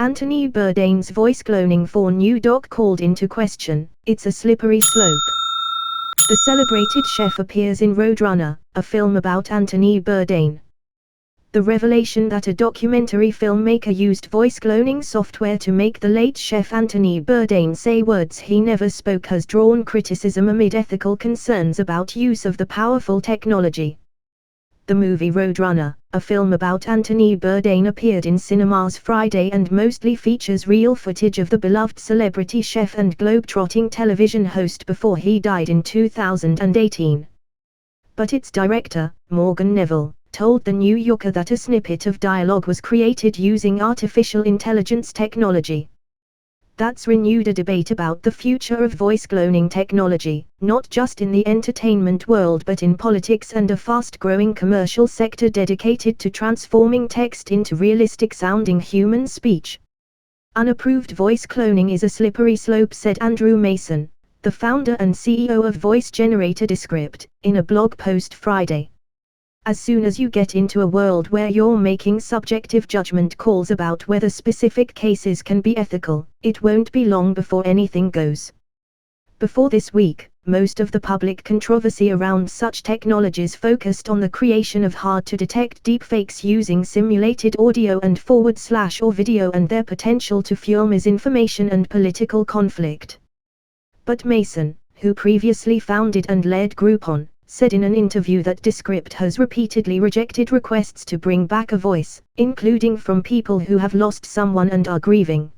Anthony Bourdain's voice cloning for new doc called into question. It's a slippery slope. The celebrated chef appears in Roadrunner, a film about Anthony Bourdain. The revelation that a documentary filmmaker used voice cloning software to make the late chef Anthony Bourdain say words he never spoke has drawn criticism amid ethical concerns about use of the powerful technology. The movie Roadrunner, a film about Anthony Bourdain, appeared in cinemas Friday and mostly features real footage of the beloved celebrity chef and globe-trotting television host before he died in 2018. But its director, Morgan Neville, told The New Yorker that a snippet of dialogue was created using artificial intelligence technology. That's renewed a debate about the future of voice cloning technology, not just in the entertainment world but in politics and a fast-growing commercial sector dedicated to transforming text into realistic-sounding human speech. Unapproved voice cloning is a slippery slope, said Andrew Mason, the founder and CEO of voice generator Descript, in a blog post Friday. As soon as you get into a world where you're making subjective judgment calls about whether specific cases can be ethical, it won't be long before anything goes. Before this week, most of the public controversy around such technologies focused on the creation of hard-to-detect deepfakes using simulated audio and / video and their potential to fuel misinformation and political conflict. But Mason, who previously founded and led Groupon, said in an interview that Descript has repeatedly rejected requests to bring back a voice, including from people who have lost someone and are grieving.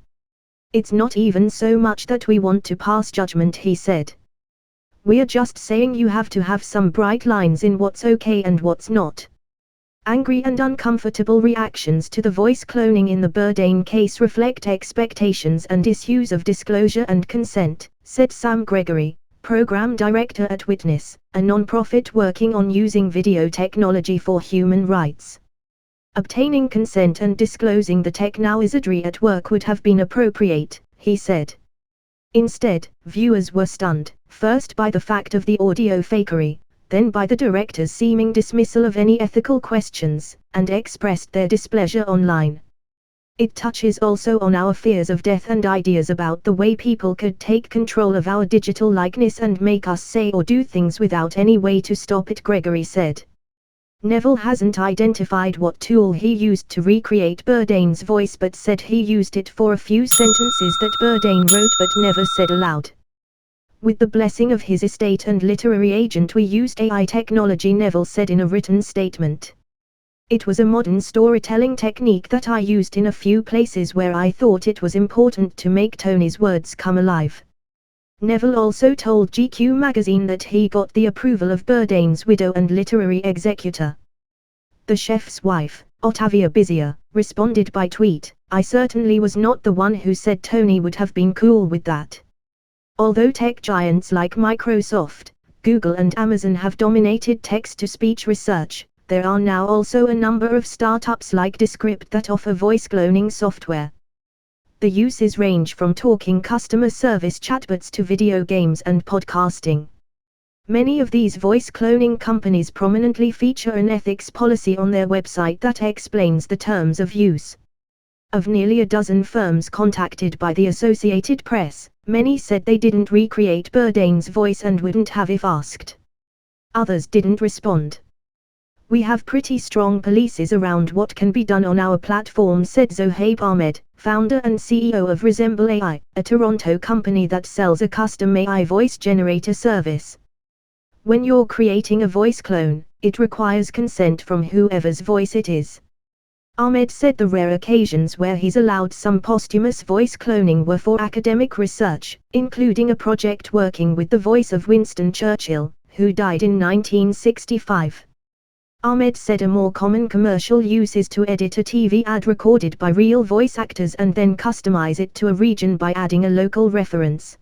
It's not even so much that we want to pass judgment, he said. We're just saying you have to have some bright lines in what's okay and what's not. Angry and uncomfortable reactions to the voice cloning in the Bourdain case reflect expectations and issues of disclosure and consent, said Sam Gregory, program director at Witness, a non-profit working on using video technology for human rights. Obtaining consent and disclosing the tech now wizardry at work would have been appropriate, he said. Instead, viewers were stunned, first by the fact of the audio fakery, then by the director's seeming dismissal of any ethical questions, and expressed their displeasure online. It touches also on our fears of death and ideas about the way people could take control of our digital likeness and make us say or do things without any way to stop it, Gregory said. Neville hasn't identified what tool he used to recreate Bourdain's voice but said he used it for a few sentences that Bourdain wrote but never said aloud. With the blessing of his estate and literary agent, we used AI technology, Neville said in a written statement. It was a modern storytelling technique that I used in a few places where I thought it was important to make Tony's words come alive. Neville also told GQ magazine that he got the approval of Bourdain's widow and literary executor. The chef's wife, Ottavia Bizia, responded by tweet, "I certainly was not the one who said Tony would have been cool with that." Although tech giants like Microsoft, Google and Amazon have dominated text-to-speech research, there are now also a number of startups like Descript that offer voice cloning software. The uses range from talking customer service chatbots to video games and podcasting. Many of these voice cloning companies prominently feature an ethics policy on their website that explains the terms of use. Of nearly a dozen firms contacted by the Associated Press, many said they didn't recreate Bourdain's voice and wouldn't have if asked. Others didn't respond. We have pretty strong policies around what can be done on our platform, said Zohaib Ahmed, founder and CEO of Resemble AI, a Toronto company that sells a custom AI voice generator service. When you're creating a voice clone, it requires consent from whoever's voice it is. Ahmed said the rare occasions where he's allowed some posthumous voice cloning were for academic research, including a project working with the voice of Winston Churchill, who died in 1965. Ahmed said a more common commercial use is to edit a TV ad recorded by real voice actors and then customize it to a region by adding a local reference.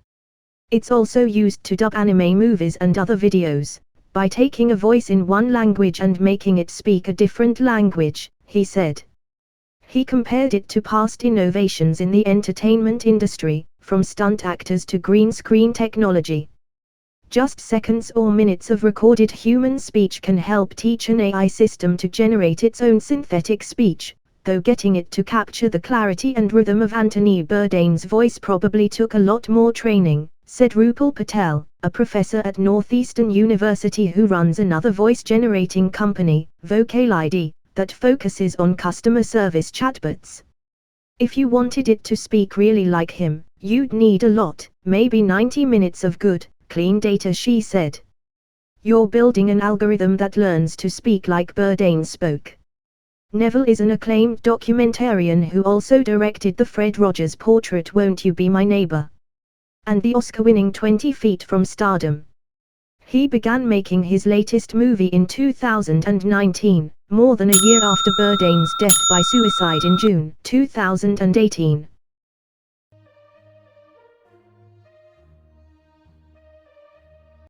It's also used to dub anime movies and other videos, by taking a voice in one language and making it speak a different language, he said. He compared it to past innovations in the entertainment industry, from stunt actors to green screen technology. Just seconds or minutes of recorded human speech can help teach an AI system to generate its own synthetic speech, though getting it to capture the clarity and rhythm of Anthony Bourdain's voice probably took a lot more training, said Rupal Patel, a professor at Northeastern University who runs another voice-generating company, VocalID, that focuses on customer service chatbots. If you wanted it to speak really like him, you'd need a lot, maybe 90 minutes of good, clean data, she said. You're building an algorithm that learns to speak like Bourdain spoke. Neville is an acclaimed documentarian who also directed the Fred Rogers portrait Won't You Be My Neighbor? And the Oscar-winning 20 Feet from Stardom. He began making his latest movie in 2019, more than a year after Bourdain's death by suicide in June 2018.